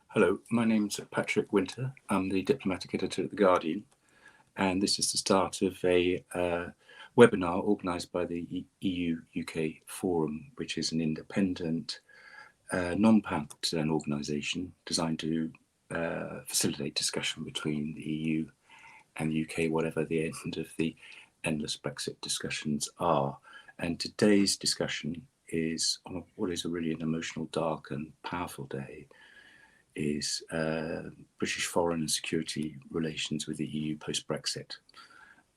Hello, my name's Patrick Winter. I'm the diplomatic editor at The Guardian, and this is the start of a webinar organised by the EU-UK Forum, which is an independent, non-partisan organisation designed to facilitate discussion between the EU and the UK, whatever the end of the endless Brexit discussions are. And today's discussion is on what is a really an emotional, dark and powerful day, is British foreign and security relations with the EU post-Brexit.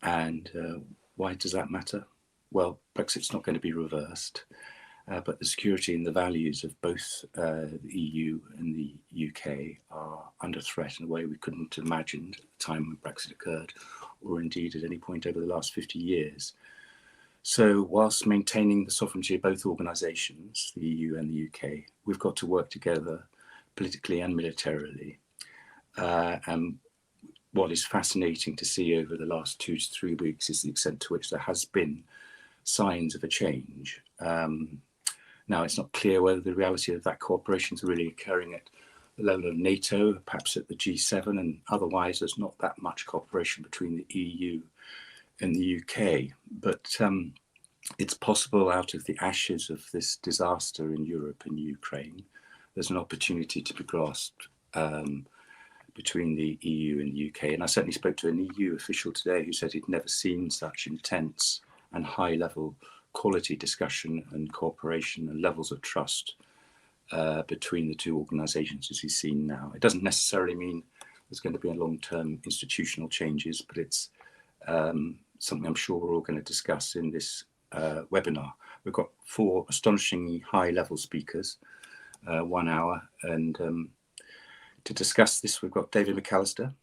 And why does that matter? Well, Brexit's not going to be reversed, but the security and the values of both the EU and the UK are under threat in a way we couldn't have imagined at the time when Brexit occurred, or indeed at any point over the last 50 years. So whilst maintaining the sovereignty of both organisations, the EU and the UK, we've got to work together politically and militarily. And what is fascinating to see over the last 2 to 3 weeks is the extent to which there has been signs of a change. Now, it's not clear whether the reality of that cooperation is really occurring at the level of Nato, perhaps at the G7, and otherwise there's not that much cooperation between the EU and the UK. But it's possible out of the ashes of this disaster in Europe and Ukraine, there's an opportunity to be grasped between the EU and the UK. And I certainly spoke to an EU official today who said he'd never seen such intense and high-level quality discussion and cooperation and levels of trust between the two organisations as he's seen now. It doesn't necessarily mean there's going to be a long-term institutional changes, but it's something I'm sure we're all going to discuss in this webinar. We've got 4 astonishingly high-level speakers, 1 hour, and to discuss this we've got David McAllister,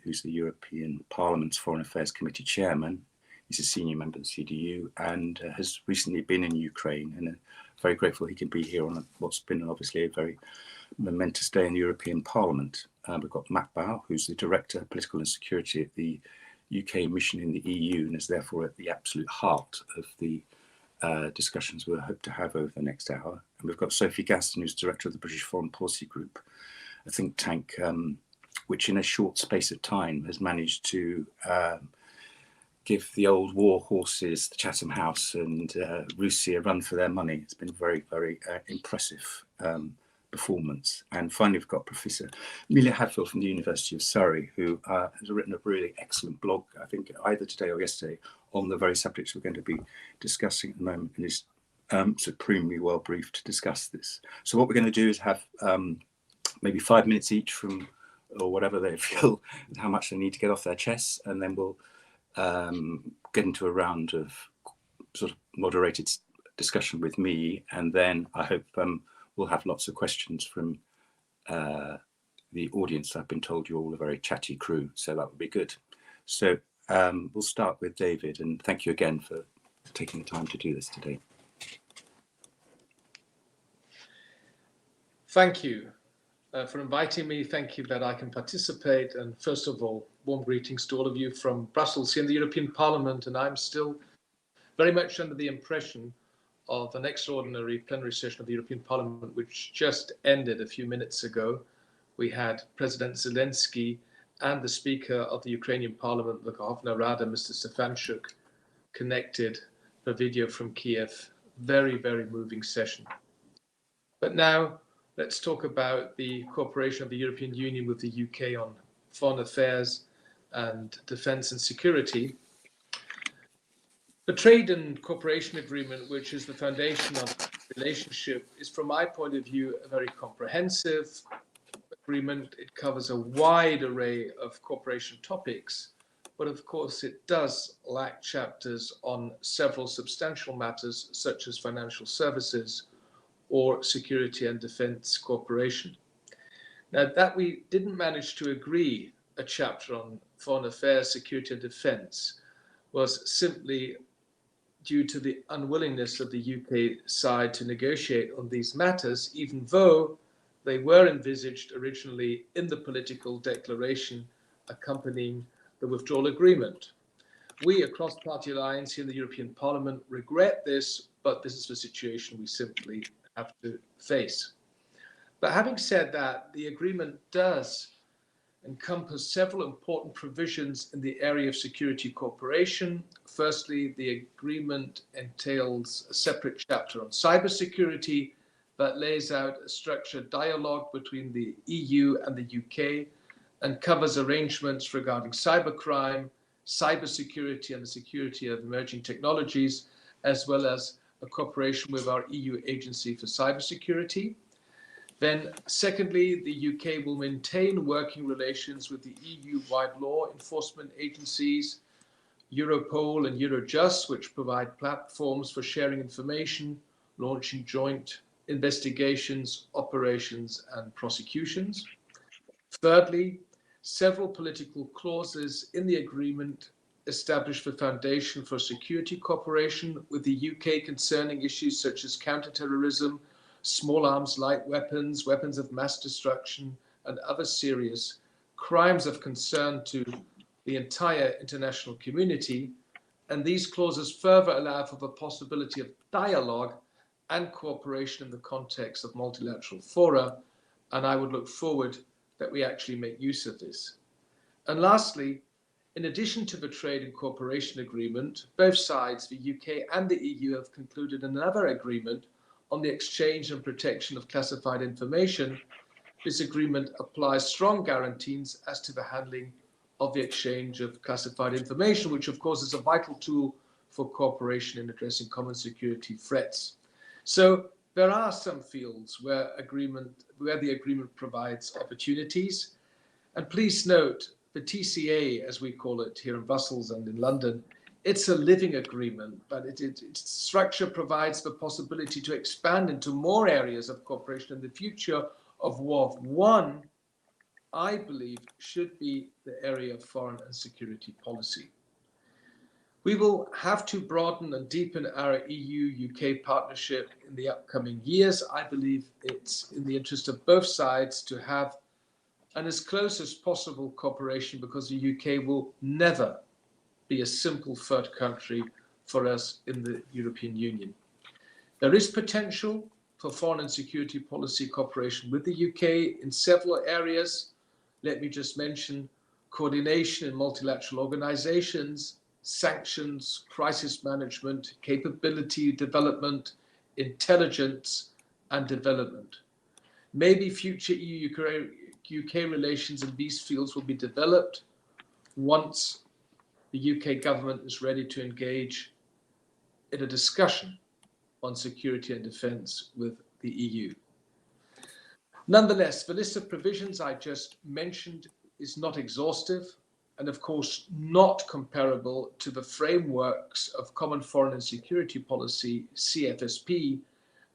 who's the European Parliament's Foreign Affairs Committee chairman. He's a senior member of the CDU and has recently been in Ukraine, and very grateful he can be here on what's been obviously a very momentous day in the European Parliament. We've got Matt Bow, who's the Director of Political and Security at the UK mission in the EU and is therefore at the absolute heart of the discussions we'll hope to have over the next hour. And we've got Sophie Gaston, who's Director of the British Foreign Policy Group, a think tank which in a short space of time has managed to give the old war horses, the Chatham House and Russia, a run for their money. It's been very, very impressive performance. And finally, we've got Professor Amelia Hadfield from the University of Surrey, who has written a really excellent blog, I think either today or yesterday, on the very subjects we're going to be discussing at the moment, and is supremely well briefed to discuss this. So what we're going to do is have maybe 5 minutes each from, or whatever they feel, how much they need to get off their chests, and then we'll get into a round of sort of moderated discussion with me, and then I hope we'll have lots of questions from the audience. I've been told you're all a very chatty crew, so that would be good. So we'll start with David, and thank you again for taking the time to do this today. Thank you for inviting me. Thank you that I can participate. And first of all, warm greetings to all of you from Brussels here in the European Parliament. And I'm still very much under the impression of an extraordinary plenary session of the European Parliament, which just ended a few minutes ago. We had President Zelensky and the Speaker of the Ukrainian Parliament, Verkhovna Rada, Mr. Stefanchuk, connected per video from Kiev. Very, very moving session. But now let's talk about the cooperation of the European Union with the UK on foreign affairs and defence and security. The trade and cooperation agreement, which is the foundation of the relationship, is, from my point of view, a very comprehensive agreement. It covers a wide array of cooperation topics, but of course it does lack chapters on several substantial matters such as financial services or security and defence cooperation. Now, that we didn't manage to agree a chapter on foreign affairs, security and defence was simply due to the unwillingness of the UK side to negotiate on these matters, even though they were envisaged originally in the political declaration accompanying the withdrawal agreement. We, a cross-party alliance here in the European Parliament, regret this, but this is the situation we simply have to face. But having said that, the agreement does encompass several important provisions in the area of security cooperation. Firstly, the agreement entails a separate chapter on cybersecurity that lays out a structured dialogue between the EU and the UK and covers arrangements regarding cybercrime, cybersecurity, and the security of emerging technologies, as well as a cooperation with our EU Agency for Cybersecurity. Then, secondly, the UK will maintain working relations with the EU-wide law enforcement agencies, Europol and Eurojust, which provide platforms for sharing information, launching joint investigations, operations, and prosecutions. Thirdly, several political clauses in the agreement establish the foundation for security cooperation with the UK concerning issues such as counterterrorism, small arms, light weapons, weapons of mass destruction, and other serious crimes of concern to the entire international community. And these clauses further allow for the possibility of dialogue and cooperation in the context of multilateral fora. And I would look forward that we actually make use of this. And lastly, in addition to the trade and cooperation agreement, both sides, the UK and the EU, have concluded another agreement on the exchange and protection of classified information. This agreement applies strong guarantees as to the handling of the exchange of classified information, which of course is a vital tool for cooperation in addressing common security threats. So there are some fields where the agreement provides opportunities. And please note, the TCA, as we call it here in Brussels and in London, it's a living agreement, but its structure provides the possibility to expand into more areas of cooperation in the future, of one, I believe, should be the area of foreign and security policy. We will have to broaden and deepen our EU-UK partnership in the upcoming years. I believe it's in the interest of both sides to have an as close as possible cooperation, because the UK will never be a simple third country for us in the European Union. There is potential for foreign and security policy cooperation with the UK in several areas. Let me just mention coordination in multilateral organizations, sanctions, crisis management, capability development, intelligence, and development. Maybe future EU-UK relations in these fields will be developed once the UK government is ready to engage in a discussion on security and defence with the EU. Nonetheless, the list of provisions I just mentioned is not exhaustive and, of course, not comparable to the frameworks of Common Foreign and Security Policy, CFSP,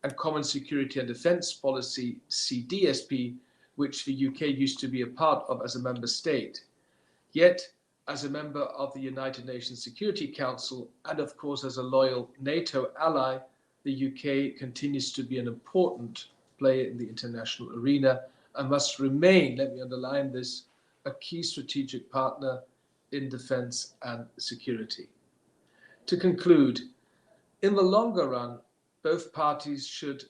and Common Security and Defence Policy, CDSP, which the UK used to be a part of as a member state. Yet, as a member of the United Nations Security Council, and of course as a loyal NATO ally, the UK continues to be an important player in the international arena and must remain, let me underline this, a key strategic partner in defence and security. To conclude, in the longer run, both parties should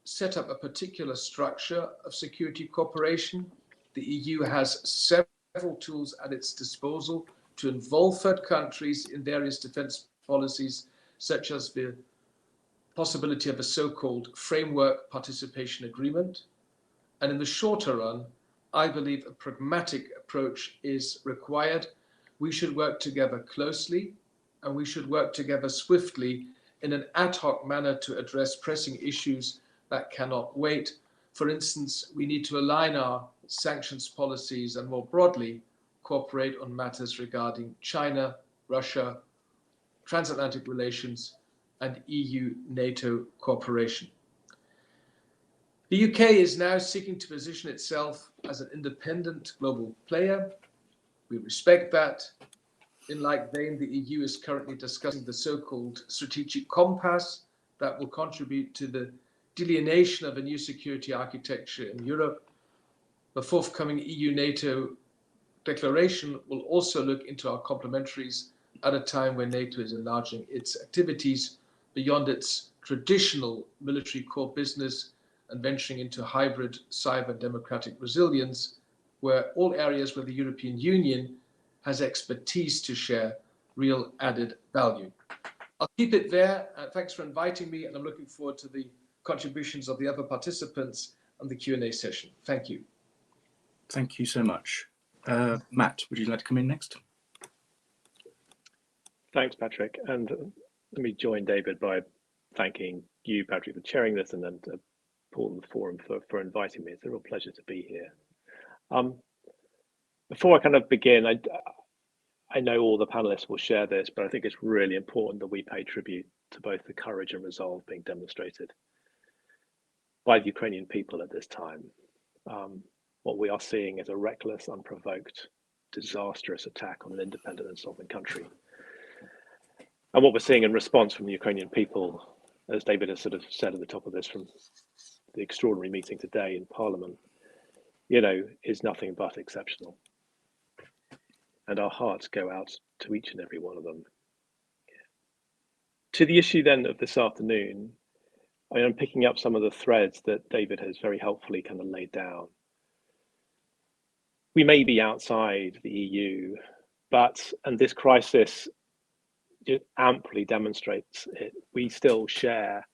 set up a particular structure of security cooperation. The EU has several tools at its disposal to involve third countries in various defence policies, such as the possibility of a so-called framework participation agreement. And in the shorter run, I believe a pragmatic approach is required. We should work together closely, and we should work together swiftly in an ad hoc manner to address pressing issues that cannot wait. For instance, we need to align our sanctions policies and more broadly cooperate on matters regarding China, Russia, transatlantic relations, and EU-NATO cooperation. The UK is now seeking to position itself as an independent global player. We respect that. In like vein, the EU is currently discussing the so-called strategic compass that will contribute to the delineation of a new security architecture in Europe. The forthcoming EU-NATO declaration will also look into our complementaries at a time when NATO is enlarging its activities beyond its traditional military core business and venturing into hybrid cyber democratic resilience, where all areas where the European Union has expertise to share real added value. I'll keep it there. Thanks for inviting me, and I'm looking forward to the contributions of the other participants and the Q&A session. Thank you. Thank you so much. Matt, would you like to come in next? Thanks, Patrick. And let me join David by thanking you, Patrick, for chairing this, and then to Paul and the forum for inviting me. It's a real pleasure to be here. Before I kind of begin, I know all the panelists will share this, but I think it's really important that we pay tribute to both the courage and resolve being demonstrated by the Ukrainian people at this time. What we are seeing is a reckless, unprovoked, disastrous attack on an independent and sovereign country. And what we're seeing in response from the Ukrainian people, as David has sort of said at the top of this from the extraordinary meeting today in Parliament, is nothing but exceptional. And our hearts go out to each and every one of them. To the issue then of this afternoon, I'm picking up some of the threads that David has very helpfully kind of laid down. We may be outside the EU, and this crisis amply demonstrates it, we still share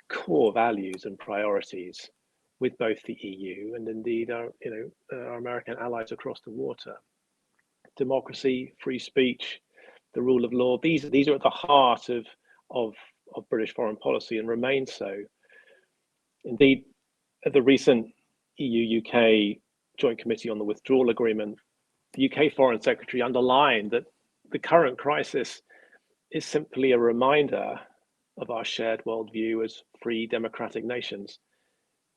core values and priorities with both the EU and indeed our American allies across the water. Democracy, free speech, the rule of law, these are at the heart of British foreign policy and remain so. Indeed, at the recent EU-UK Joint Committee on the Withdrawal Agreement, the UK Foreign Secretary underlined that the current crisis is simply a reminder of our shared worldview as free democratic nations,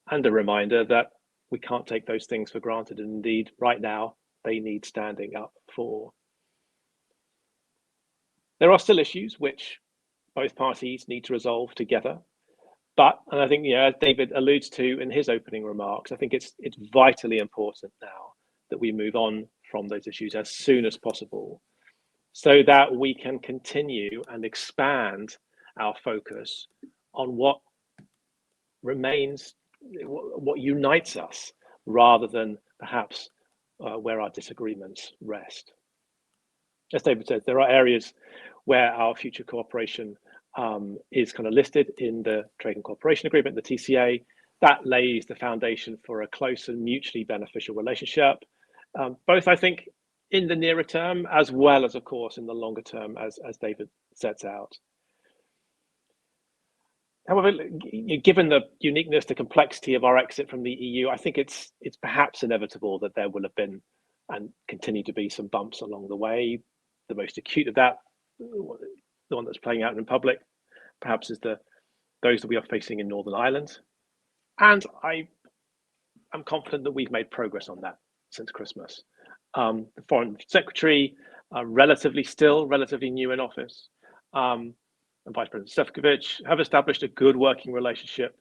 and a reminder that we can't take those things for granted, and indeed right now they need standing up for. There are still issues which both parties need to resolve together, and I think, as David alludes to in his opening remarks, I think it's vitally important now that we move on from those issues as soon as possible, so that we can continue and expand our focus on what remains, what unites us, rather than perhaps where our disagreements rest. As David said, there are areas where our future cooperation is kind of listed in the Trade and Cooperation Agreement, the TCA. That lays the foundation for a close and mutually beneficial relationship, both, I think, in the nearer term, as well as, of course, in the longer term, as David sets out. However, given the uniqueness, the complexity of our exit from the EU, I think it's perhaps inevitable that there will have been and continue to be some bumps along the way. The most acute of that, the one that's playing out in public, perhaps is those that we are facing in Northern Ireland. And I'm confident that we've made progress on that since Christmas. The Foreign Secretary, relatively new in office, and Vice President Šefčovič have established a good working relationship,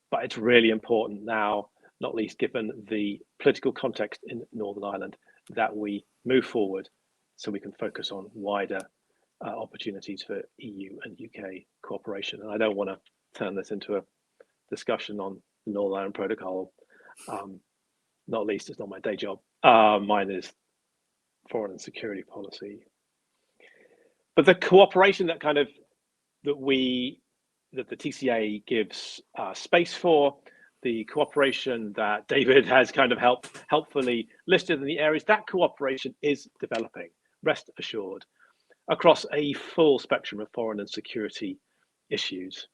but it's really important now, not least given the political context in Northern Ireland, that we move forward so we can focus on wider opportunities for EU and UK cooperation. And I don't want to turn this into a discussion on the Northern Ireland Protocol. Not least, it's not my day job. Mine is foreign and security policy. But the cooperation that the TCA gives space for, the cooperation that David has kind of helpfully listed in the areas, that cooperation is developing, rest assured, across a full spectrum of foreign and security issues.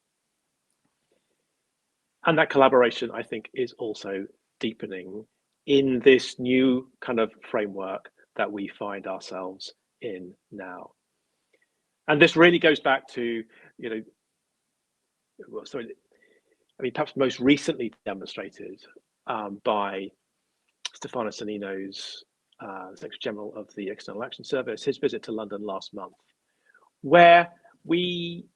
And that collaboration, I think, is also deepening in this new kind of framework that we find ourselves in now. And this really goes back to, perhaps most recently demonstrated by Stefano Sannino's the Secretary General of the External Action Service, his visit to London last month, where we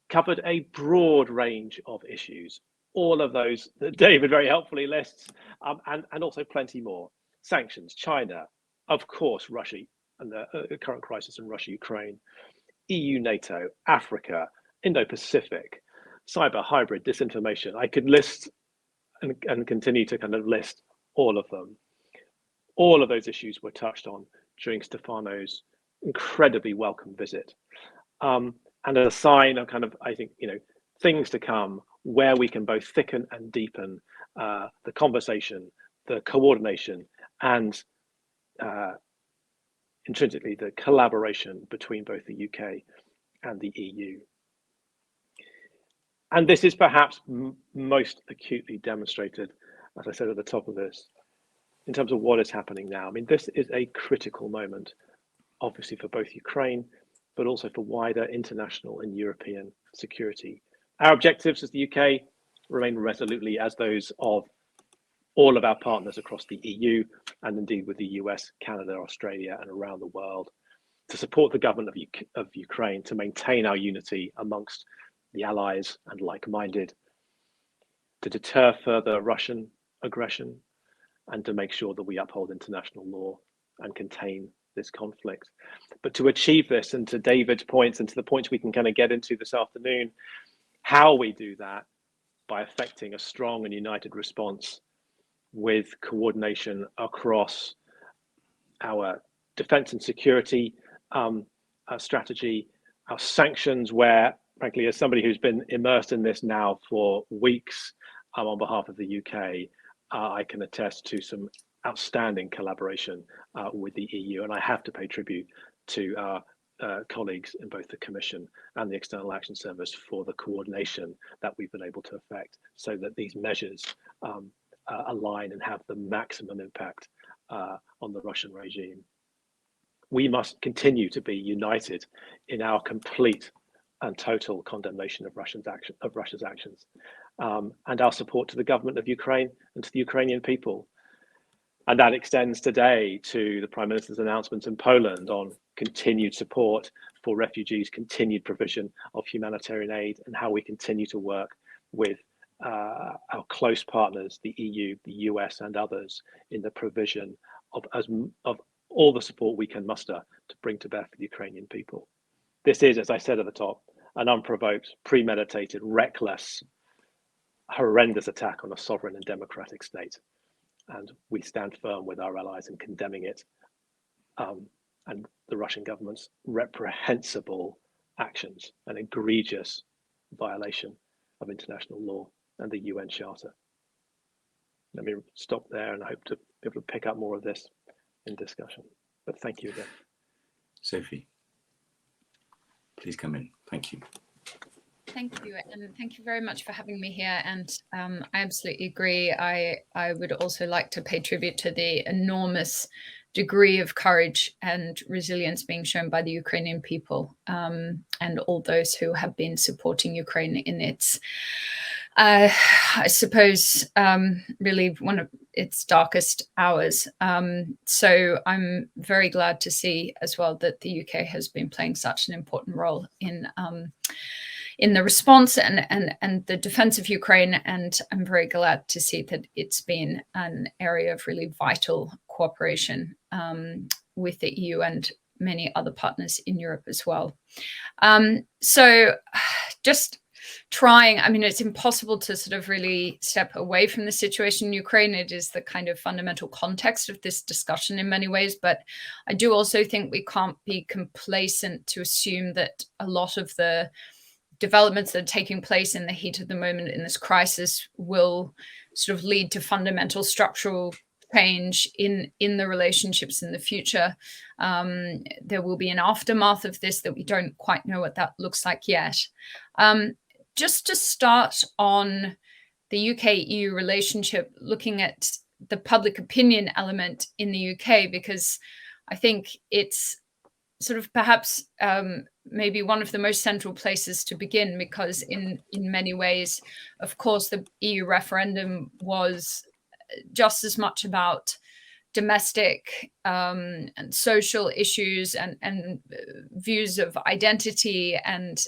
covered a broad range of issues, all of those that David very helpfully lists, and also plenty more. Sanctions, China, of course, Russia and the current crisis in Russia, Ukraine, EU, NATO, Africa, Indo-Pacific, cyber, hybrid, disinformation. I could list and continue to kind of list all of them. All of those issues were touched on during Stefano's incredibly welcome visit. And a sign of kind of, I think, things to come where we can both thicken and deepen the conversation, the coordination, and intrinsically the collaboration between both the UK and the EU. And this is perhaps most acutely demonstrated, as I said at the top of this, in terms of what is happening now. I mean, this is a critical moment, obviously for both Ukraine, but also for wider international and European security. Our objectives as the UK remain resolutely as those of all of our partners across the EU, and indeed with the US, Canada, Australia, and around the world, to support the government of Ukraine, to maintain our unity amongst the allies and like-minded, to deter further Russian aggression, and to make sure that we uphold international law and contain this conflict. But to achieve this, and to David's points and to the points we can kind of get into this afternoon, how we do that by effecting a strong and united response with coordination across our defense and security strategy, our sanctions, where frankly, as somebody who's been immersed in this now for weeks on behalf of the UK, I can attest to some outstanding collaboration with the EU, and I have to pay tribute to our colleagues in both the Commission and the External Action Service for the coordination that we've been able to effect so that these measures align and have the maximum impact on the Russian regime. We must continue to be united in our complete and total condemnation of Russia's actions, and our support to the government of Ukraine and to the Ukrainian people. And that extends today to the Prime Minister's announcements in Poland on continued support for refugees, continued provision of humanitarian aid, and how we continue to work with our close partners, the EU, the US, and others, in the provision of all the support we can muster to bring to bear for the Ukrainian people. This is, as I said at the top, an unprovoked, premeditated, reckless, horrendous attack on a sovereign and democratic state. And we stand firm with our allies in condemning it, and the Russian government's reprehensible actions, an egregious violation of international law and the UN Charter. Let me stop there, and I hope to be able to pick up more of this in discussion. But thank you again. Sophie, please come in. Thank you. Thank you, and thank you very much for having me here. And I absolutely agree. I would also like to pay tribute to the enormous degree of courage and resilience being shown by the Ukrainian people, and all those who have been supporting Ukraine in its, I suppose, really one of its darkest hours. So I'm very glad to see as well that the UK has been playing such an important role in the response and the defense of Ukraine. And I'm very glad to see that it's been an area of really vital cooperation with the EU and many other partners in Europe as well. So just trying, I mean, it's impossible to sort of really step away from the situation in Ukraine. It is the kind of fundamental context of this discussion in many ways, but I do also think we can't be complacent to assume that a lot of the developments that are taking place in the heat of the moment in this crisis will sort of lead to fundamental structural change in the relationships in the future. There will be an aftermath of this that we don't quite know what that looks like yet. Just to start on the UK-EU relationship, looking at the public opinion element in the UK, because I think it's sort of perhaps maybe one of the most central places to begin, because in many ways, of course, the EU referendum was just as much about domestic and social issues and views of identity and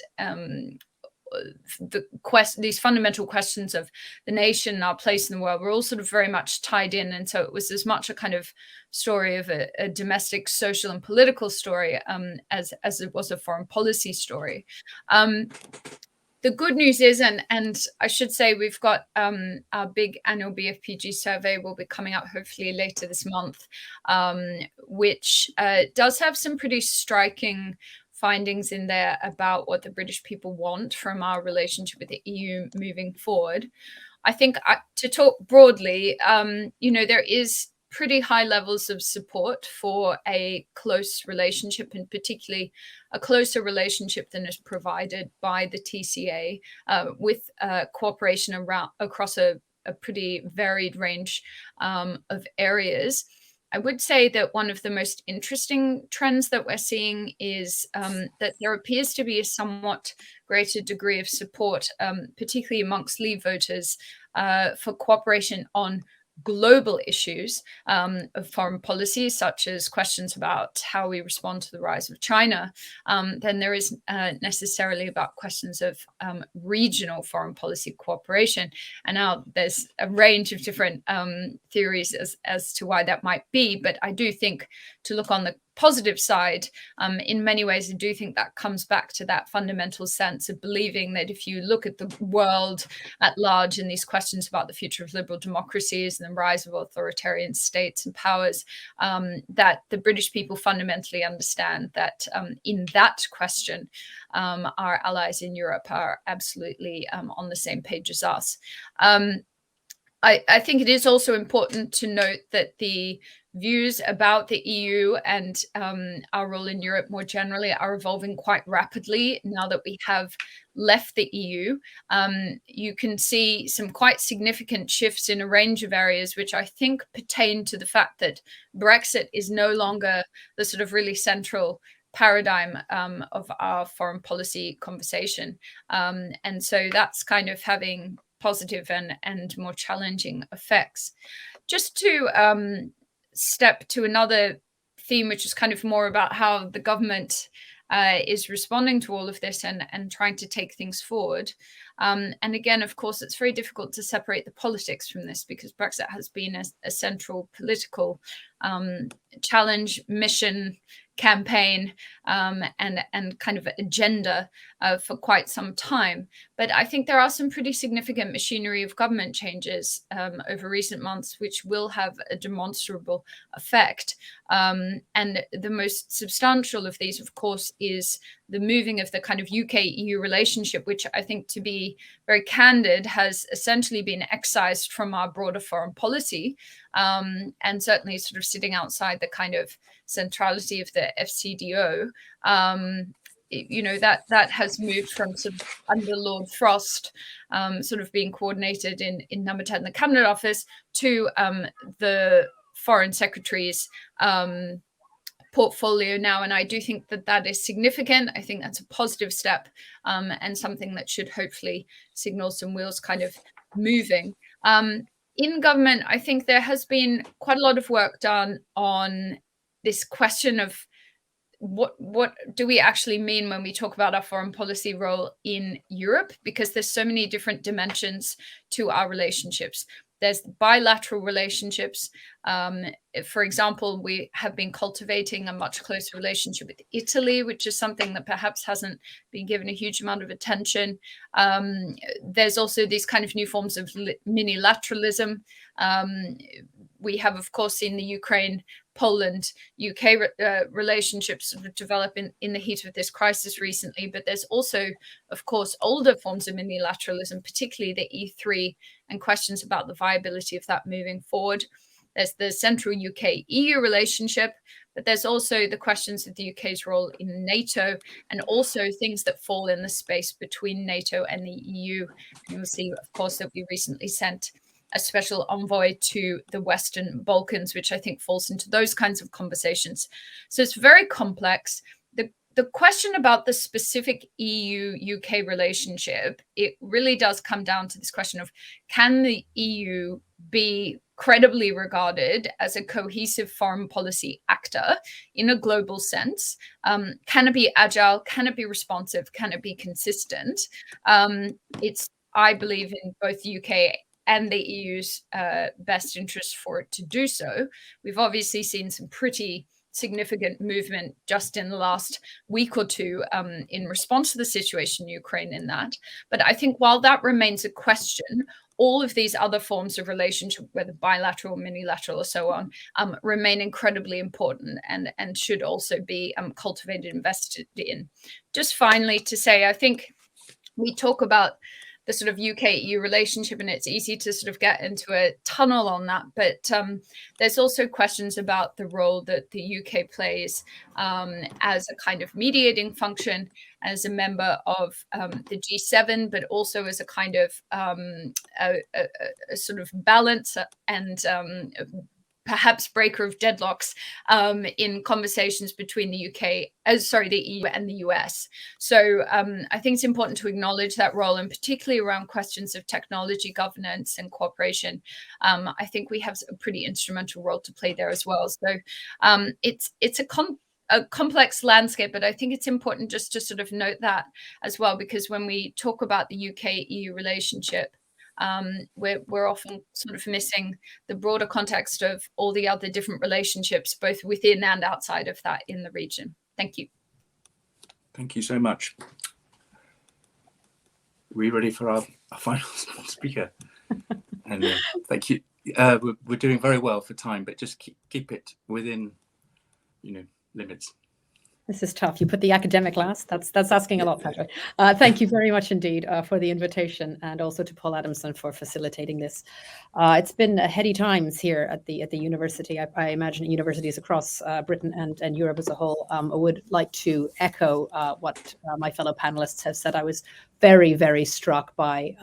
these fundamental questions of the nation and our place in the world were all sort of very much tied in. And so it was as much a kind of story of a domestic, social and political story as it was a foreign policy story. The good news is, and I should say, we've got our big annual BFPG survey will be coming out hopefully later this month, which does have some pretty striking findings in there about what the British people want from our relationship with the EU moving forward. I think to talk broadly, there is pretty high levels of support for a close relationship, and particularly a closer relationship than is provided by the TCA, with cooperation across a pretty varied range of areas. I would say that one of the most interesting trends that we're seeing is that there appears to be a somewhat greater degree of support, particularly amongst Leave voters, for cooperation on global issues of foreign policy, such as questions about how we respond to the rise of China, than there is necessarily about questions of regional foreign policy cooperation. And now there's a range of different theories as to why that might be. But I do think, to look on the positive side, in many ways, I do think that comes back to that fundamental sense of believing that if you look at the world at large and these questions about the future of liberal democracies and the rise of authoritarian states and powers, that the British people fundamentally understand that in that question, our allies in Europe are absolutely on the same page as us. I think it is also important to note that the views about the EU and our role in Europe more generally are evolving quite rapidly now that we have left the EU. You can see some quite significant shifts in a range of areas, which I think pertain to the fact that Brexit is no longer the sort of really central paradigm of our foreign policy conversation. And so that's kind of having positive and more challenging effects. Just to step to another theme, which is kind of more about how the government is responding to all of this and trying to take things forward. And again, of course, it's very difficult to separate the politics from this, because Brexit has been a central political challenge, mission, campaign, and kind of agenda for quite some time. But I think there are some pretty significant machinery of government changes over recent months, which will have a demonstrable effect. And the most substantial of these, of course, is the moving of the kind of UK-EU relationship, which I think, to be very candid, has essentially been excised from our broader foreign policy, and certainly sort of sitting outside the kind of centrality of the FCDO. That has moved from sort of under Lord Frost, sort of being coordinated in Number 10, the Cabinet Office, to the Foreign Secretary's portfolio now. And I do think that that is significant. I think that's a positive step, and something that should hopefully signal some wheels kind of moving. In government, I think there has been quite a lot of work done on this question of what do we actually mean when we talk about our foreign policy role in Europe, because there's so many different dimensions to our relationships. There's bilateral relationships. For example, we have been cultivating a much closer relationship with Italy, which is something that perhaps hasn't been given a huge amount of attention. There's also these kind of new forms of minilateralism. We have, of course, seen the Ukraine-Poland-UK relationships sort of develop in the heat of this crisis recently. But there's also, of course, older forms of minilateralism, particularly the E3, and questions about the viability of that moving forward. There's the central UK-EU relationship, but there's also the questions of the UK's role in NATO, and also things that fall in the space between NATO and the EU. And you'll see, of course, that we recently sent a special envoy to the Western Balkans, which I think falls into those kinds of conversations. So it's very complex. The question about the specific EU-UK relationship, it really does come down to this question of, can the EU be credibly regarded as a cohesive foreign policy actor in a global sense? Can it be agile? Can it be responsive? Can it be consistent? It's, I believe, in both the UK and the EU's best interest for it to do so. We've obviously seen some pretty significant movement just in the last week or two in response to the situation in Ukraine in that. But I think while that remains a question, all of these other forms of relationship, whether bilateral, minilateral, or so on, remain incredibly important and should also be cultivated, invested in. Just finally to say, I think we talk about the sort of UK-EU relationship, and it's easy to sort of get into a tunnel on that. But there's also questions about the role that the UK plays as a kind of mediating function, as a member of the G7, but also as a kind of a sort of balance and perhaps breaker of deadlocks in conversations between the the EU and the US. So I think it's important to acknowledge that role, and particularly around questions of technology governance and cooperation. I think we have a pretty instrumental role to play there as well. So it's a complex landscape, but I think it's important just to sort of note that as well, because when we talk about the UK-EU relationship, we're often sort of missing the broader context of all the other different relationships, both within and outside of that in the region. Thank you. Thank you so much. Are we ready for our final speaker? And thank you. We're doing very well for time, but just keep it within, limits. This is tough. You put the academic last. That's asking a lot, Patrick. Thank you very much indeed for the invitation, and also to Paul Adamson for facilitating this. It's been heady times here at the university. I imagine universities across Britain and Europe as a whole. I would like to echo what my fellow panelists have said. I was very, very struck by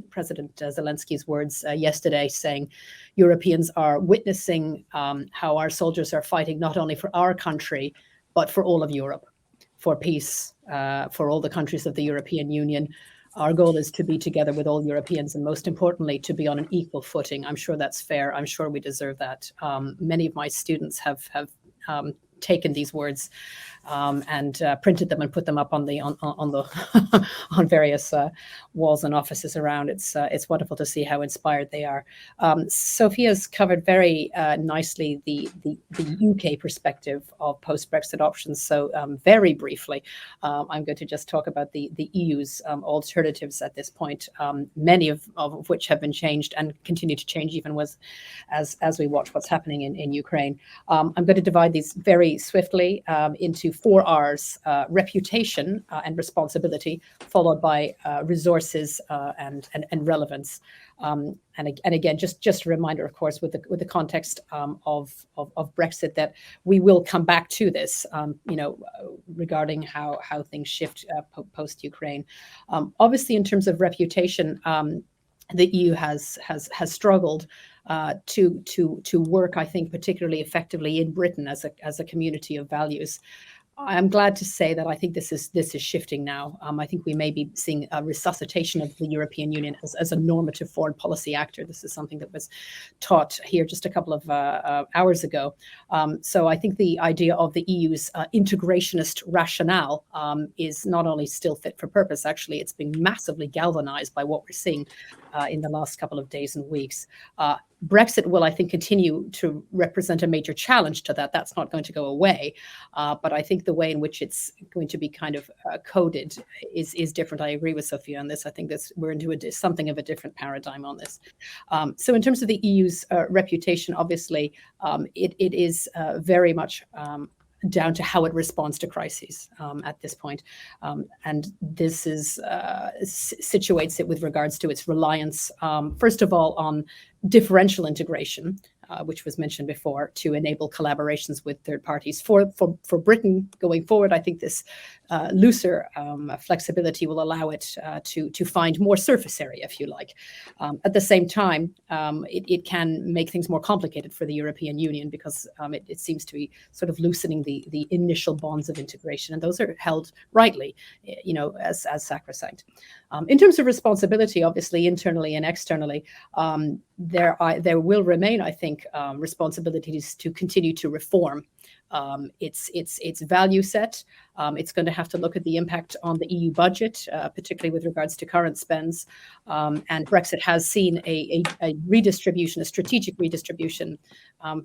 President Zelensky's words yesterday, saying Europeans are witnessing how our soldiers are fighting not only for our country, but for all of Europe, for peace, for all the countries of the European Union. Our goal is to be together with all Europeans, and most importantly, to be on an equal footing. I'm sure that's fair. I'm sure we deserve that. Many of my students have taken these words and printed them and put them up on the on various walls and offices around. It's wonderful to see how inspired they are. Sophia's covered very nicely the UK perspective of post-Brexit options. So very briefly, I'm going to just talk about the EU's alternatives at this point, many of which have been changed and continue to change even as we watch what's happening in Ukraine. I'm going to divide these very swiftly into 4 R's: reputation and responsibility, followed by resources and relevance. And again, just a reminder, of course, with the context of Brexit, that we will come back to this, regarding how things shift post Ukraine. Obviously, in terms of reputation, the EU has struggled to work, I think, particularly effectively in Britain as a community of values. I'm glad to say that I think this is shifting now. I think we may be seeing a resuscitation of the European Union as a normative foreign policy actor. This is something that was taught here just a couple of hours ago. So I think the idea of the EU's integrationist rationale is not only still fit for purpose, actually, it's been massively galvanized by what we're seeing in the last couple of days and weeks. Brexit will, I think, continue to represent a major challenge to that. That's not going to go away. But I think the way in which it's going to be kind of coded is different. I agree with Sophia on this. I think we're into something of a different paradigm on this. So in terms of the EU's reputation, obviously, it is very much down to how it responds to crises at this point. And this situates it with regards to its reliance, first of all, on differential integration, which was mentioned before, to enable collaborations with third parties. For Britain going forward, I think this looser flexibility will allow it to find more surface area, if you like. At the same time, it can make things more complicated for the European Union because it seems to be sort of loosening the initial bonds of integration, and those are held rightly, as sacrosanct. In terms of responsibility, obviously internally and externally, there will remain, I think, responsibilities to continue to reform its value set. It's going to have to look at the impact on the EU budget, particularly with regards to current spends. And Brexit has seen a redistribution, a strategic redistribution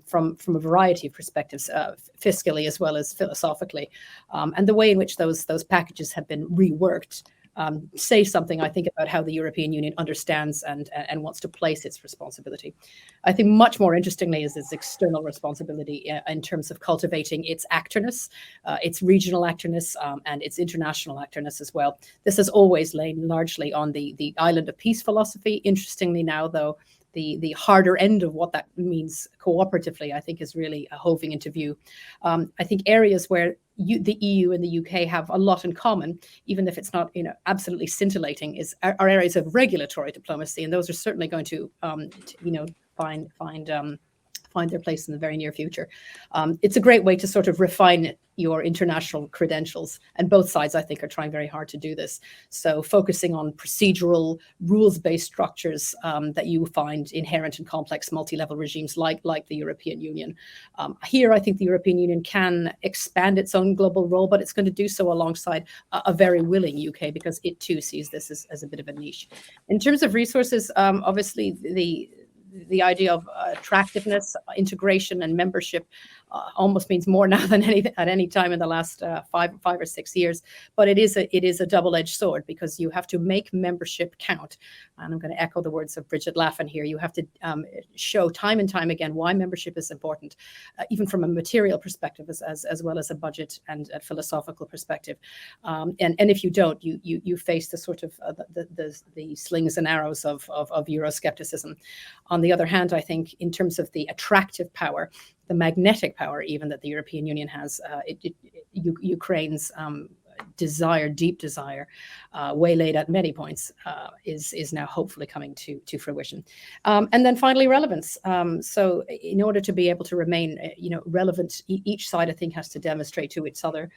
from a variety of perspectives, fiscally as well as philosophically. And the way in which those packages have been reworked say something, I think, about how the European Union understands and wants to place its responsibility. I think much more interestingly is its external responsibility in terms of cultivating its actorness, its regional actorness, and its international actorness as well. This has always lain largely on the island of peace philosophy. Interestingly now, though, the harder end of what that means cooperatively, I think, is really hoving into view. I think areas where the EU and the UK have a lot in common, even if it's not absolutely scintillating, are areas of regulatory diplomacy, and those are certainly going to find their place in the very near future. It's a great way to sort of refine your international credentials, and both sides, I think, are trying very hard to do this. So focusing on procedural, rules-based structures that you find inherent in complex multi-level regimes like the European Union. Here, I think the European Union can expand its own global role, but it's going to do so alongside a very willing UK, because it too sees this as a bit of a niche. In terms of resources, obviously the idea of attractiveness, integration, and membership almost means more now than at any time in the last 5 or 6 years. But it is a double-edged sword, because you have to make membership count. And I'm going to echo the words of Bridget Laffan here. You have to show time and time again why membership is important, even from a material perspective as well as a budget and a philosophical perspective. And if you don't, you face the sort of the slings and arrows of Euroscepticism. On the other hand, I think in terms of the attractive power, the magnetic power even that the European Union has, Ukraine's deep desire, waylaid at many points, is now hopefully coming to fruition. And then finally, relevance. So in order to be able to remain, relevant, each side, I think, has to demonstrate to each other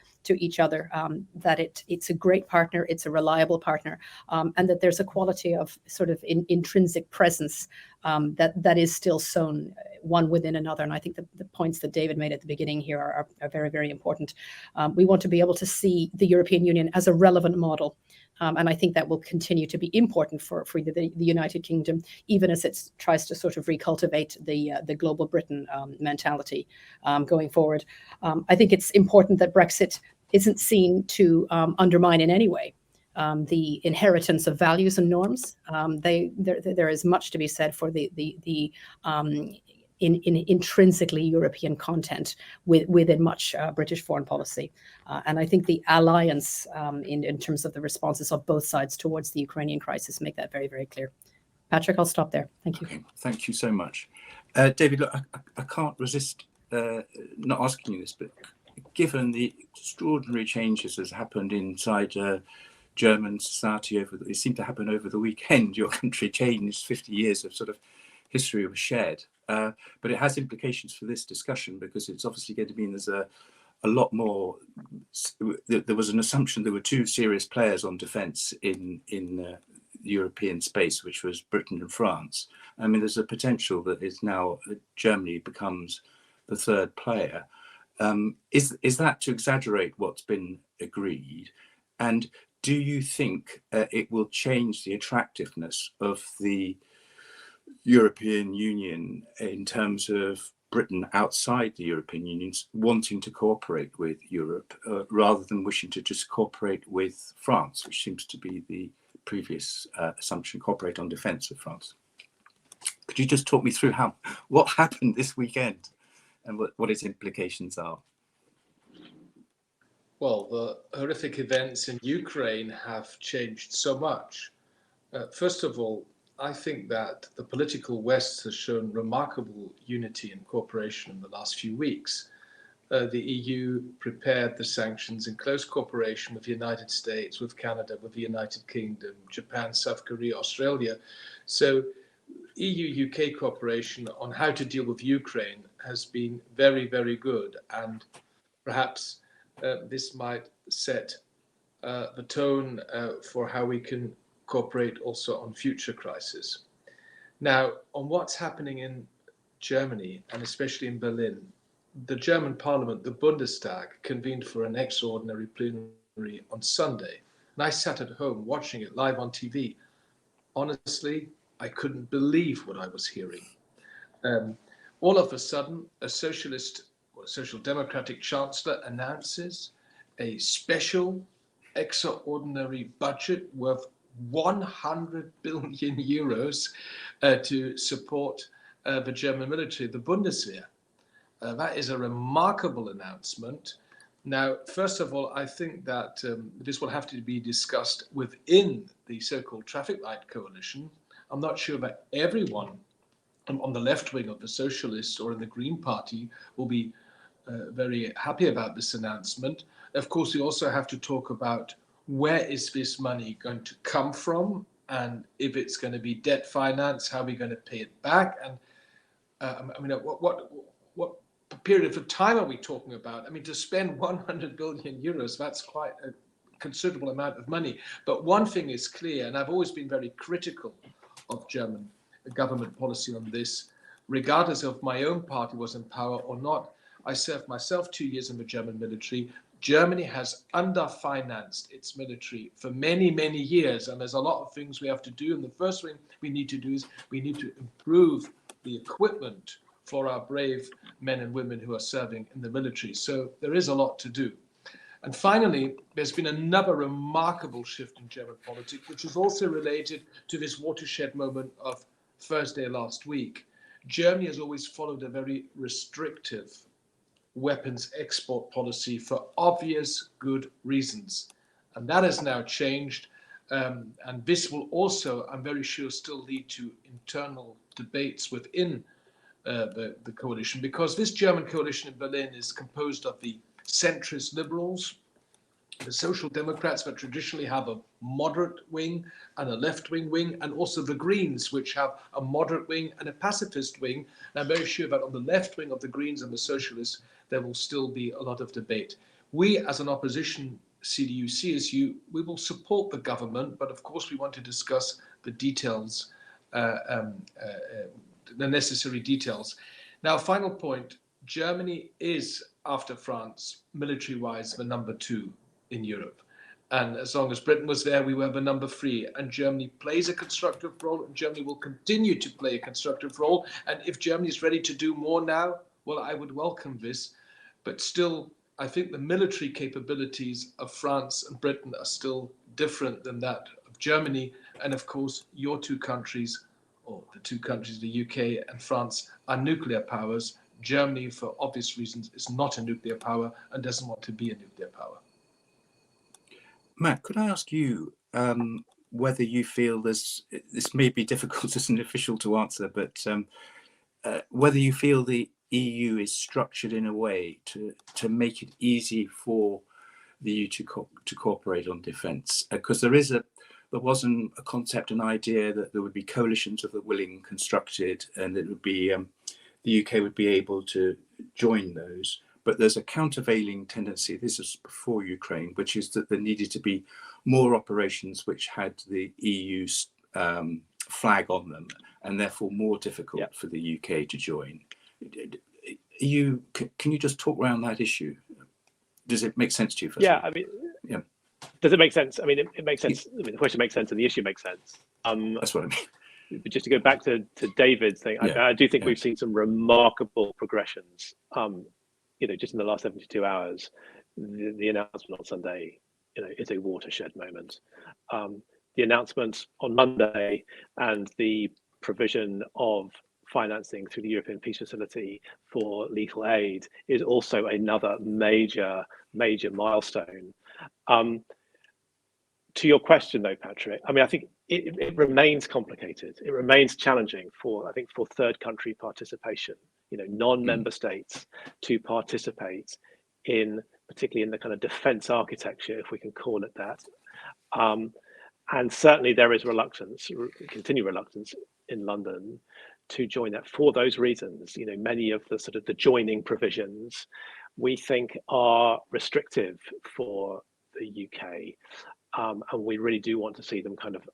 that it's a great partner, it's a reliable partner, and that there's a quality of sort of intrinsic presence that is still sown one within another. And I think the points that David made at the beginning here are very, very important. We want to be able to see the European Union as a relevant model. And I think that will continue to be important for the United Kingdom, even as it tries to sort of recultivate the global Britain mentality going forward. I think it's important that Brexit isn't seen to undermine in any way the inheritance of values and norms. There is much to be said for the intrinsically European content within much British foreign policy. And I think the alliance in terms of the responses of both sides towards the Ukrainian crisis make that very, very clear. Patrick, I'll stop there. Thank you. Okay, thank you so much. David, look, I can't resist not asking you this, but given the extraordinary changes that happened inside German society it seemed to happen over the weekend, your country changed, 50 years of sort of history was shared. But it has implications for this discussion, because it's obviously going to mean there's a lot more. There was an assumption there were two serious players on defence in the European space, which was Britain and France. I mean, there's a potential that is now Germany becomes the third player. Is that to exaggerate what's been agreed? And do you think it will change the attractiveness of the European Union in terms of Britain outside the European Union wanting to cooperate with Europe rather than wishing to just cooperate with France, which seems to be the previous assumption, cooperate on defence with France? Could you just talk me through what happened this weekend and what its implications are? Well, the horrific events in Ukraine have changed so much. First of all, I think that the political West has shown remarkable unity and cooperation in the last few weeks. the EU prepared the sanctions in close cooperation with the United States, with Canada, with the United Kingdom, Japan, South Korea, Australia. So EU-UK cooperation on how to deal with Ukraine has been very, very good. And perhaps this might set the tone for how we can cooperate also on future crises. Now, on what's happening in Germany, and especially in Berlin, the German parliament, the Bundestag, convened for an extraordinary plenary on Sunday. And I sat at home watching it live on TV. Honestly, I couldn't believe what I was hearing. All of a sudden, a socialist or social democratic chancellor announces a special extraordinary budget worth 100 billion euros to support the German military, the Bundeswehr. That is a remarkable announcement. Now, first of all, I think that this will have to be discussed within the so-called traffic light coalition. I'm not sure that everyone on the left wing of the Socialists or in the Green Party will be very happy about this announcement. Of course, we also have to talk about where is this money going to come from, and if it's going to be debt finance, how are we going to pay it back, and I mean, what period of time are we talking about? I mean, to spend 100 billion euros, that's quite a considerable amount of money. But one thing is clear, and I've always been very critical of German government policy on this, regardless of my own party was in power or not. I served myself 2 years in the German military. Germany has underfinanced its military for many, many years, and there's a lot of things we have to do. And the first thing we need to do is we need to improve the equipment for our brave men and women who are serving in the military. So there is a lot to do. And finally, there's been another remarkable shift in German politics, which is also related to this watershed moment of Thursday last week. Germany has always followed a very restrictive weapons export policy for obvious good reasons. And that has now changed. And this will also, I'm very sure, still lead to internal debates within the coalition, because this German coalition in Berlin is composed of the centrist liberals, the social democrats that traditionally have a moderate wing and a left-wing wing, and also the Greens, which have a moderate wing and a pacifist wing. And I'm very sure that on the left wing of the Greens and the socialists, there will still be a lot of debate. We, as an opposition, CDU, CSU, we will support the government, but of course we want to discuss the details, the necessary details. Now, final point, Germany is, after France, military-wise, the number 2 in Europe. And as long as Britain was there, we were the number 3. And Germany plays a constructive role, and Germany will continue to play a constructive role. And if Germany is ready to do more now, well, I would welcome this. But still, I think the military capabilities of France and Britain are still different than that of Germany. And of course, your two countries, or the two countries, the UK and France, are nuclear powers. Germany, for obvious reasons, is not a nuclear power and doesn't want to be a nuclear power. Matt, could I ask you whether you feel this may be difficult as an official to answer, but whether you feel the EU is structured in a way to make it easy for the EU to cooperate on defence? Because there was a concept, an idea that there would be coalitions of the willing constructed, and it would be the UK would be able to join those. But there's a countervailing tendency, this is before Ukraine, which is that there needed to be more operations which had the EU's flag on them, and therefore more difficult for the UK to join. Can you just talk around that issue? Does it make sense to you? I mean, does it make sense? I mean, it makes sense. I mean, the question makes sense and the issue makes sense. That's what I mean. But just to go back to David's thing, I do think we've seen some remarkable progressions. Just in the last 72 hours, the announcement on Sunday, is a watershed moment. The announcement on Monday and the provision of financing through the European Peace Facility for lethal aid is also another major milestone. To your question, though, Patrick, I mean, I think it remains complicated. It remains challenging for third country participation non-member states to participate in, particularly in the kind of defence architecture, if we can call it that. And certainly there is continued reluctance in London to join that for those reasons. Many of the sort of the joining provisions we think are restrictive for the UK, and we really do want to see them kind of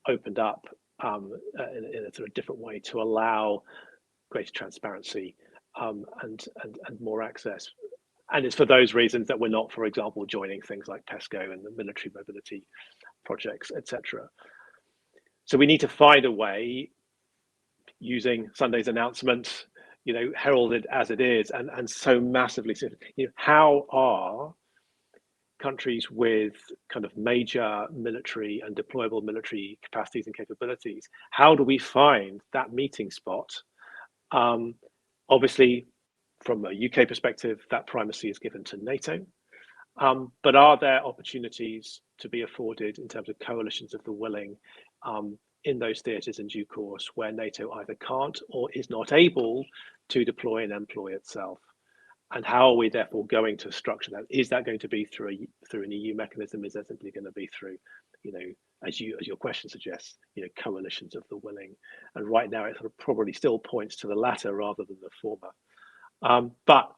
opened up in a sort of different way to allow greater transparency and more access. And it's for those reasons that we're not, for example, joining things like PESCO and the military mobility projects, etc. So we need to find a way, using Sunday's announcement, heralded as it is, and so massively, how are countries with kind of major military and deployable military capacities and capabilities, how do we find that meeting spot? Obviously, from a UK perspective, that primacy is given to NATO. But are there opportunities to be afforded in terms of coalitions of the willing in those theatres in due course where NATO either can't or is not able to deploy and employ itself? And how are we therefore going to structure that? Is that going to be through an EU mechanism? Is that simply going to be through, as your question suggests, coalitions of the willing? And right now it sort of probably still points to the latter rather than the former. But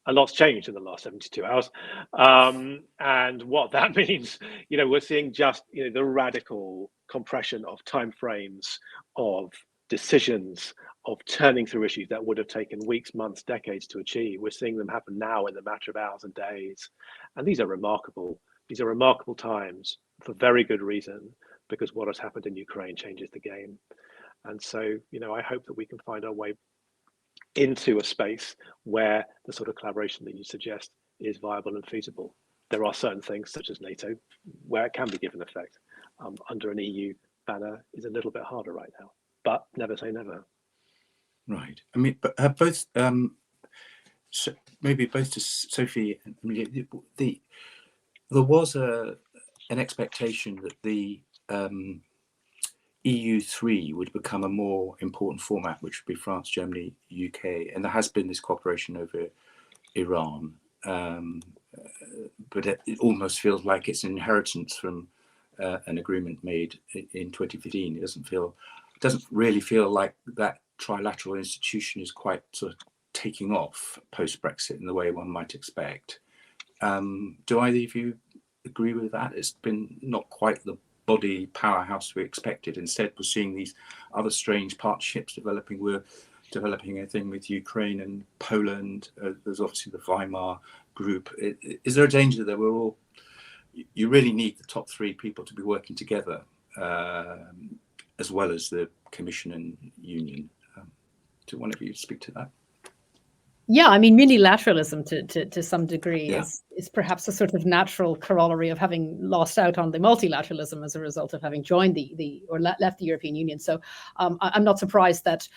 a lot's changed in the last 72 hours. And what that means, we're seeing just the radical compression of timeframes, of decisions, of turning through issues that would have taken weeks, months, decades to achieve. We're seeing them happen now in the matter of hours and days. And these are remarkable. These are remarkable times for very good reason, because what has happened in Ukraine changes the game. And so, I hope that we can find our way into a space where the sort of collaboration that you suggest is viable and feasible. There are certain things, such as NATO, where it can be given effect. Under an EU banner is a little bit harder right now, but never say never. Right. I mean, but both, so maybe both to Sophie, there was an expectation that the EU3 would become a more important format, which would be France, Germany, UK, and there has been this cooperation over Iran, but it almost feels like it's an inheritance from an agreement made in 2015. It doesn't really feel like that trilateral institution is quite sort of taking off post-Brexit in the way one might expect. Do either of you agree with that? It's been not quite the body powerhouse we expected. Instead, we're seeing these other strange partnerships developing. We're developing a thing with Ukraine and Poland. There's obviously the Weimar group. Is there a danger that you really need the top three people to be working together, as well as the Commission and Union? Do one of you speak to that? Yeah, I mean, unilateralism to some degree is perhaps a sort of natural corollary of having lost out on the multilateralism as a result of having joined or left the European Union. So I'm not surprised that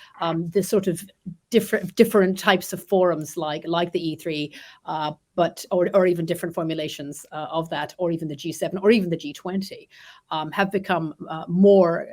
this sort of different types of forums like the E3, or even different formulations of that, or even the G7 or even the G20 have become more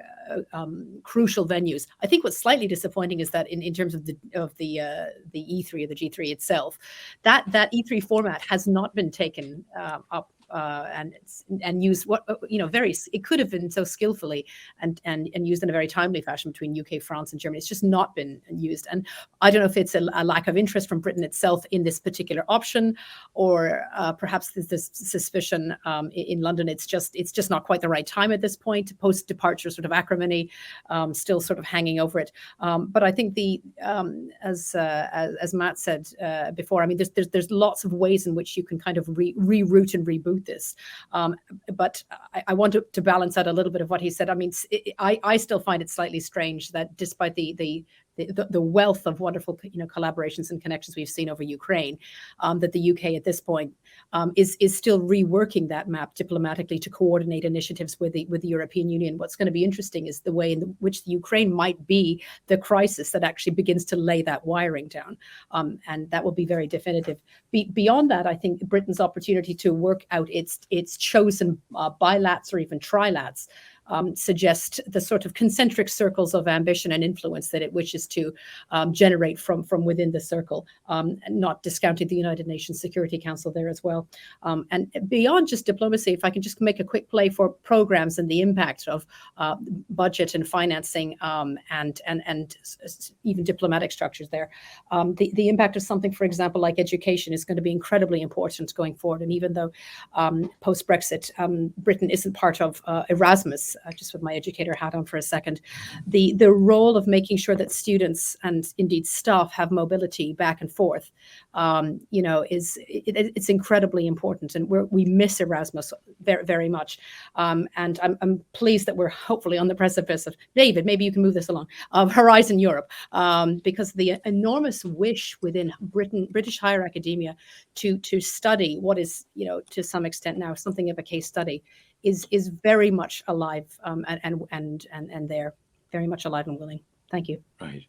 crucial venues. I think what's slightly disappointing is that in terms of the E3 or the G3 itself, that E3 format has not been taken up and used it could have been so skillfully and used in a very timely fashion between UK, France, and Germany. It's just not been used, and I don't know if it's a lack of interest from Britain itself in this particular option, or perhaps there's this suspicion in London it's just not quite the right time at this point. Post departure sort of acrimony still sort of hanging over it. But I think as Matt said before, I mean, there's lots of ways in which you can kind of reroute and reboot this, but I want to balance out a little bit of what he said. I mean, I still find it slightly strange that despite the wealth of wonderful collaborations and connections we've seen over Ukraine, that the UK at this point is still reworking that map diplomatically to coordinate initiatives with the European Union. What's going to be interesting is the way in which the Ukraine might be the crisis that actually begins to lay that wiring down, and that will be very definitive. Beyond that, I think Britain's opportunity to work out its chosen bilats or even trilats suggest the sort of concentric circles of ambition and influence that it wishes to generate from within the circle, not discounting the United Nations Security Council there as well. And beyond just diplomacy, if I can just make a quick play for programs and the impact of budget and financing and even diplomatic structures there. The impact of something, for example, like education is going to be incredibly important going forward. And even though post-Brexit, Britain isn't part of Erasmus, just with my educator hat on for a second, the role of making sure that students and indeed staff have mobility back and forth, it's incredibly important. And we miss Erasmus very, very much. And I'm pleased that we're hopefully on the precipice of, David, maybe you can move this along, of Horizon Europe, because the enormous wish within British higher academia to study what is, to some extent now something of a case study is very much alive, and they're very much alive and willing. Thank you. Right.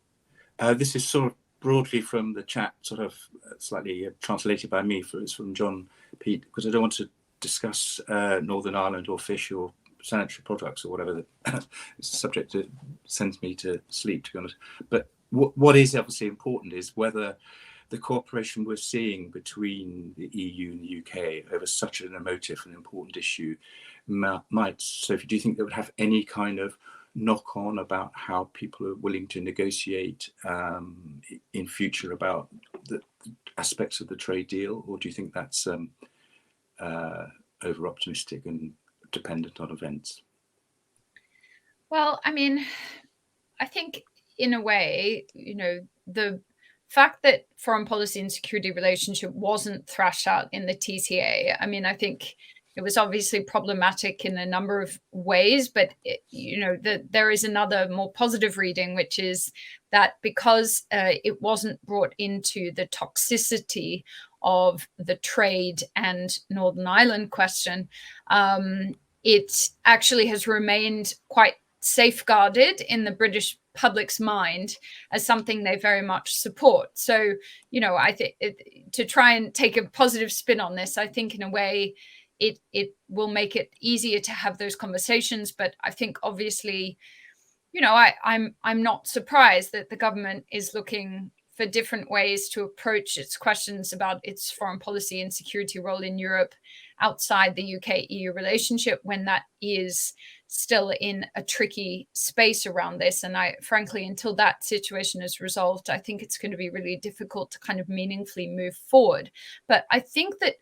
This is sort of broadly from the chat, sort of slightly translated by me. It's from John Pete, because I don't want to discuss Northern Ireland or fish or sanitary products or whatever that is the subject that sends me to sleep, to be honest. But what is obviously important is whether the cooperation we're seeing between the EU and the UK over such an emotive and important issue might, Sophie, do you think that would have any kind of knock on about how people are willing to negotiate in future about the aspects of the trade deal? Or do you think that's over optimistic and dependent on events? Well, I mean, I think in a way, the fact that foreign policy and security relationship wasn't thrashed out in the TCA, I mean, I think it was obviously problematic in a number of ways, but there is another more positive reading, which is that because it wasn't brought into the toxicity of the trade and Northern Ireland question, it actually has remained quite safeguarded in the British public's mind as something they very much support. So, I think to try and take a positive spin on this, I think in a way it will make it easier to have those conversations. But I think obviously, I'm not surprised that the government is looking for different ways to approach its questions about its foreign policy and security role in Europe outside the UK-EU relationship, when that is still in a tricky space around this. And frankly, until that situation is resolved, I think it's going to be really difficult to kind of meaningfully move forward. But I think that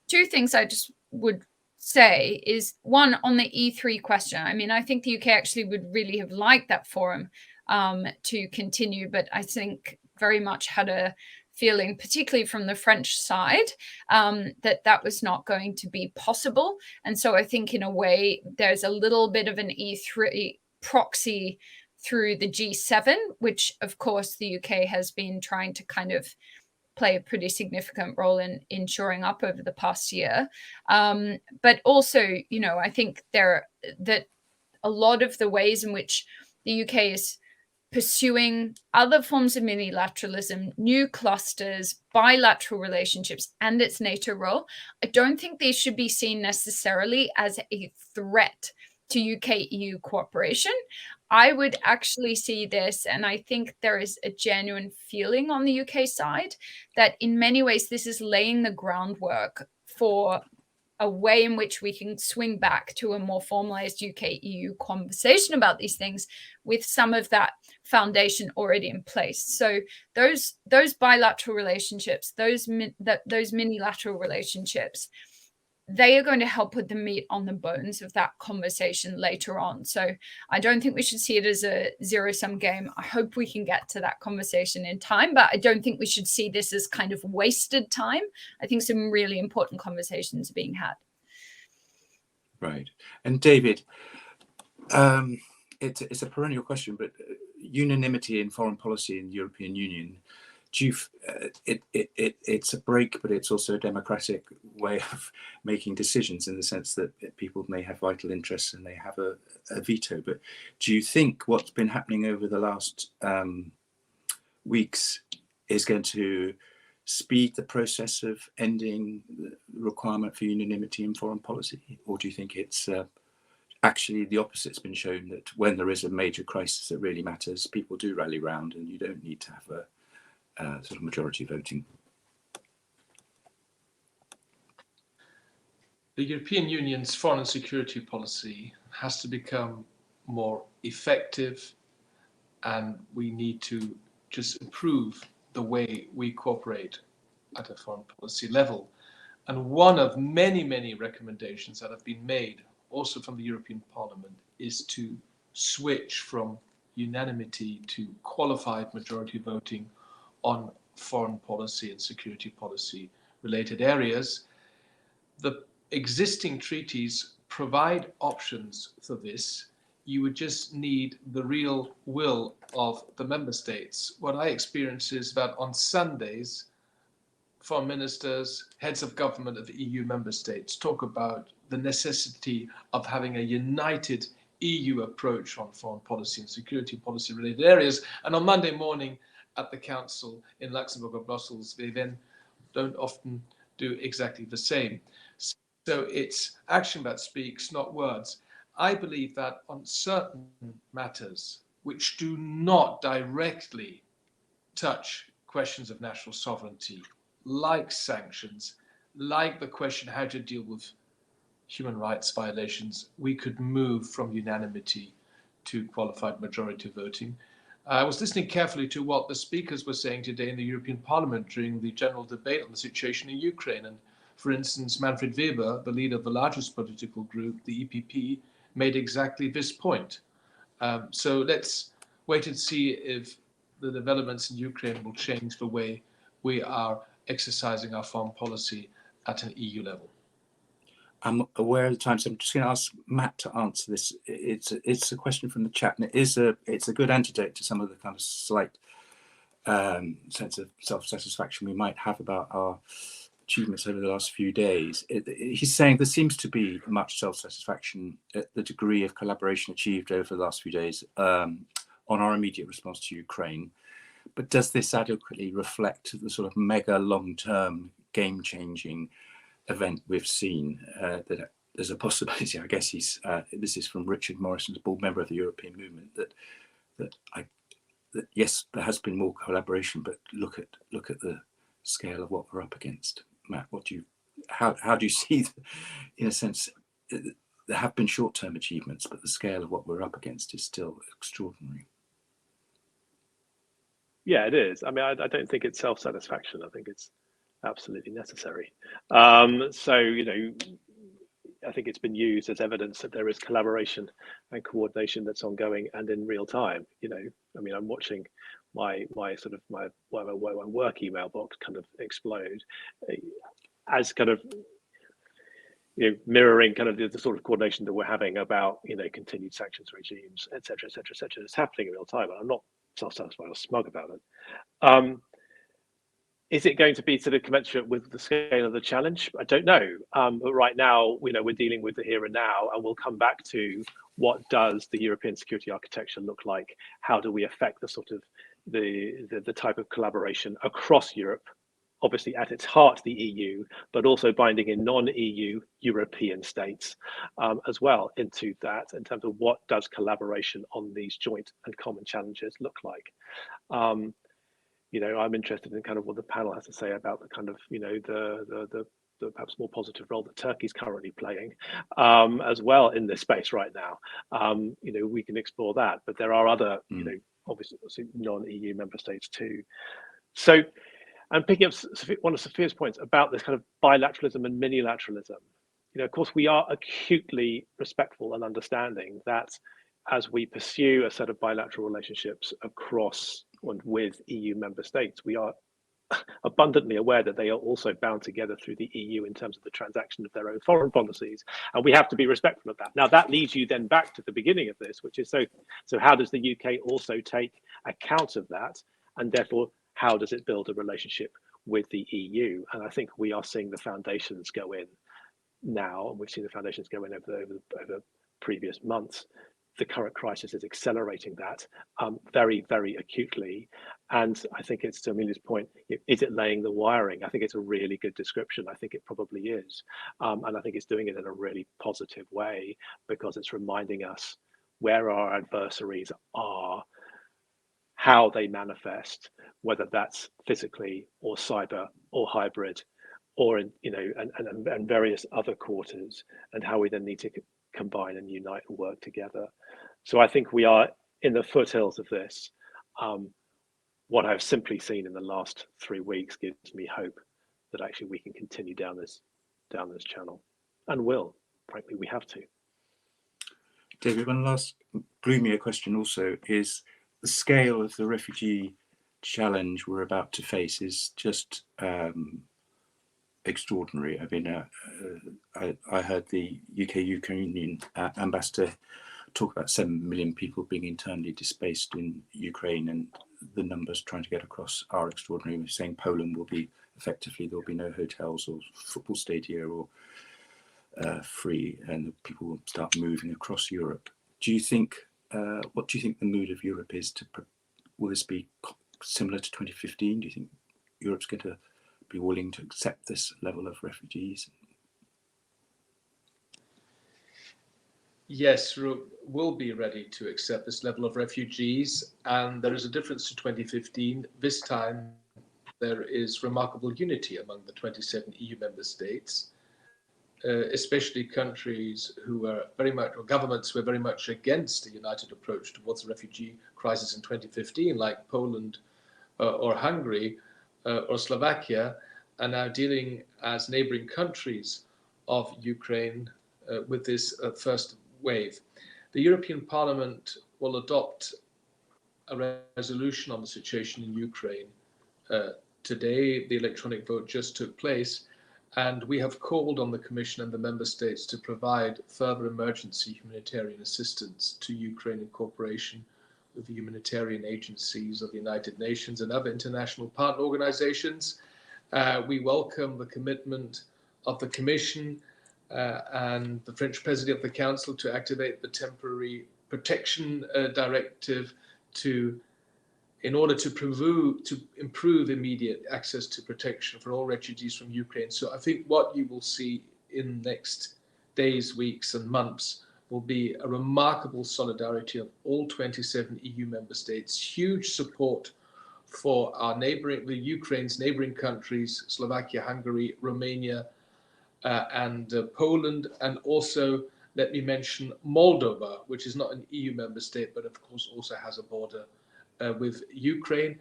two things I just would say is, one, on the E3 question. I mean, I think the UK actually would really have liked that forum to continue, but I think very much had a feeling, particularly from the French side, that was not going to be possible. And so I think in a way there's a little bit of an E3 proxy through the G7, which of course the UK has been trying to kind of play a pretty significant role in shoring up over the past year. But also, I think that a lot of the ways in which the UK is pursuing other forms of multilateralism, new clusters, bilateral relationships, and its NATO role, I don't think these should be seen necessarily as a threat to UK-EU cooperation. I would actually see this, and I think there is a genuine feeling on the UK side that in many ways this is laying the groundwork for a way in which we can swing back to a more formalized UK-EU conversation about these things with some of that foundation already in place. So those bilateral relationships, those minilateral relationships, they are going to help put the meat on the bones of that conversation later on. So I don't think we should see it as a zero-sum game. I hope we can get to that conversation in time, but I don't think we should see this as kind of wasted time. I think some really important conversations are being had. Right. And David, it's a perennial question, but unanimity in foreign policy in the European Union, it's a break, but it's also a democratic way of making decisions, in the sense that people may have vital interests and they have a veto. But do you think what's been happening over the last weeks is going to speed the process of ending the requirement for unanimity in foreign policy? Or do you think it's actually the opposite's been shown, that when there is a major crisis that really matters, people do rally round, and you don't need to have a sort of majority voting. The European Union's foreign and security policy has to become more effective, and we need to just improve the way we cooperate at a foreign policy level. And one of many, many recommendations that have been made also from the European Parliament is to switch from unanimity to qualified majority voting on foreign policy and security policy related areas. The existing treaties provide options for this. You would just need the real will of the member states. What I experience is that on Sundays, foreign ministers, heads of government of EU member states talk about the necessity of having a united EU approach on foreign policy and security policy related areas. And on Monday morning at the Council in Luxembourg or Brussels, they then don't often do exactly the same. So it's action that speaks, not words. I believe that on certain matters which do not directly touch questions of national sovereignty, like sanctions, like the question how to deal with human rights violations, we could move from unanimity to qualified majority voting. I was listening carefully to what the speakers were saying today in the European Parliament during the general debate on the situation in Ukraine. And for instance, Manfred Weber, the leader of the largest political group, the EPP, made exactly this point. So let's wait and see if the developments in Ukraine will change the way we are exercising our foreign policy at an EU level. I'm aware of the time, so I'm just going to ask Matt to answer this. It's a question from the chat, and it's a good antidote to some of the kind of slight sense of self-satisfaction we might have about our achievements over the last few days. He's saying there seems to be much self-satisfaction at the degree of collaboration achieved over the last few days on our immediate response to Ukraine. But does this adequately reflect the sort of mega long-term game-changing event we've seen? That there's a possibility, I guess this is from Richard Morrison's board member of the European Movement, that yes, there has been more collaboration, but look at the scale of what we're up against. Matt, how do you see, in a sense, there have been short-term achievements, but the scale of what we're up against is still extraordinary. Yeah, it is. I mean, I don't think it's self-satisfaction. I think it's absolutely necessary. So, you know, I think it's been used as evidence that there is collaboration and coordination that's ongoing and in real time. You know, I mean, I'm watching my work email box kind of explode as kind of, you know, mirroring kind of the sort of coordination that we're having about, you know, continued sanctions regimes, et cetera, et cetera, et cetera. It's happening in real time, and I'm not self-satisfied or smug about it. Is it going to be sort of commensurate with the scale of the challenge? I don't know. But right now, you know, we're dealing with the here and now, and we'll come back to what does the European security architecture look like? How do we affect the sort of the type of collaboration across Europe? Obviously, at its heart, the EU, but also binding in non-EU European states as well into that, in terms of what does collaboration on these joint and common challenges look like. You know, I'm interested in kind of what the panel has to say about the kind of, you know, the perhaps more positive role that Turkey's currently playing as well in this space right now. You know, we can explore that, but there are other, you know, obviously non-EU member states too. So, and picking up one of Sophia's points about this kind of bilateralism and minilateralism, you know, of course, we are acutely respectful and understanding that as we pursue a set of bilateral relationships across and with EU member states, we are abundantly aware that they are also bound together through the EU in terms of the transaction of their own foreign policies, and we have to be respectful of that. Now, that leads you then back to the beginning of this, which is so how does the UK also take account of that, and therefore how does it build a relationship with the EU? And I think we are seeing the foundations go in now, and we've seen the foundations go in over previous months the current crisis is accelerating that very, very acutely. And I think it's, to Amelia's point, is it laying the wiring? I think it's a really good description. I think it probably is. And I think it's doing it in a really positive way, because it's reminding us where our adversaries are, how they manifest, whether that's physically or cyber or hybrid, or in, and various other quarters, and how we then need to combine and unite and work together. So I think we are in the foothills of this. What I've simply seen in the last 3 weeks gives me hope that actually we can continue down this channel, and will. Frankly, we have to. David, one last gloomier question also is the scale of the refugee challenge we're about to face is just extraordinary. I mean, I heard the UK-Ukrainian ambassador talk about 7 million people being internally displaced in Ukraine, and the numbers trying to get across are extraordinary. We're saying Poland will be effectively, there'll be no hotels or football stadia or free, and people will start moving across Europe. Do you think, what do you think the mood of Europe is will this be similar to 2015? Do you think Europe's going to be willing to accept this level of refugees? Yes, will be ready to accept this level of refugees, and there is a difference to 2015. This time there is remarkable unity among the 27 EU member states, especially countries who were very much, or governments who were very much against a united approach towards the refugee crisis in 2015, like Poland or Hungary or Slovakia, are now dealing as neighboring countries of Ukraine with this first wave. The European Parliament will adopt a resolution on the situation in Ukraine today. The electronic vote just took place, and we have called on the Commission and the Member States to provide further emergency humanitarian assistance to Ukraine in cooperation with the humanitarian agencies of the United Nations and other international partner organizations. We welcome the commitment of the Commission and the French Presidency of the Council to activate the temporary protection directive in order to improve immediate access to protection for all refugees from Ukraine. So I think what you will see in next days, weeks and months will be a remarkable solidarity of all 27 EU member states, huge support for our Ukraine's neighboring countries, Slovakia, Hungary, Romania, and Poland, and also let me mention Moldova, which is not an EU member state, but of course also has a border with Ukraine.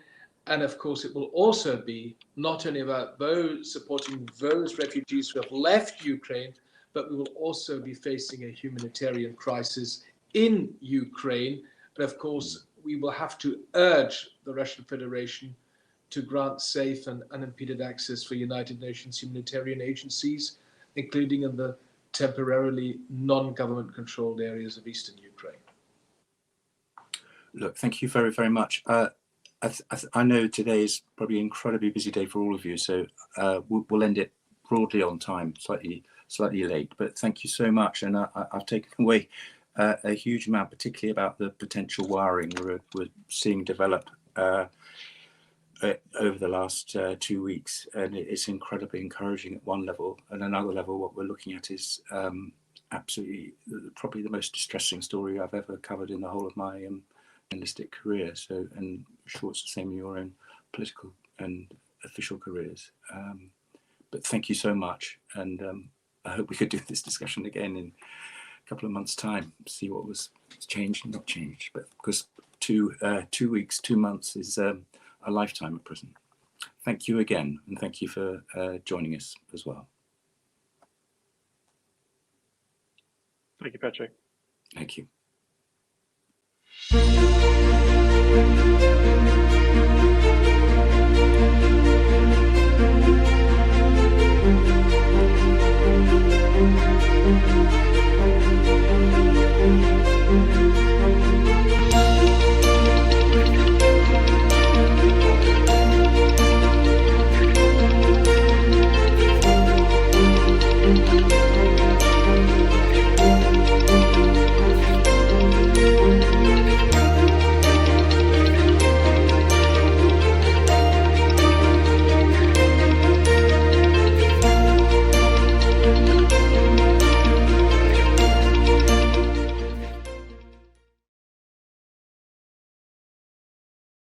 And of course it will also be not only about supporting those refugees who have left Ukraine, but we will also be facing a humanitarian crisis in Ukraine. But of course we will have to urge the Russian Federation to grant safe and unimpeded access for United Nations humanitarian agencies, including in the temporarily non-government controlled areas of eastern Ukraine. Look, thank you very, very much. I know today is probably an incredibly busy day for all of you, so we'll end it broadly on time, slightly late, but thank you so much. And I've taken away a huge amount, particularly about the potential wiring we're seeing develop over the last 2 weeks, and it's incredibly encouraging at one level. And another level, what we're looking at is absolutely probably the most distressing story I've ever covered in the whole of my journalistic career. So, and I'm sure it's the same in your own political and official careers. But thank you so much, and I hope we could do this discussion again in a couple of months' time, see what was changed and not changed. But because 2 weeks, 2 months is a lifetime at present. Thank you again, and thank you for joining us as well. Thank you, Patrick. Thank you.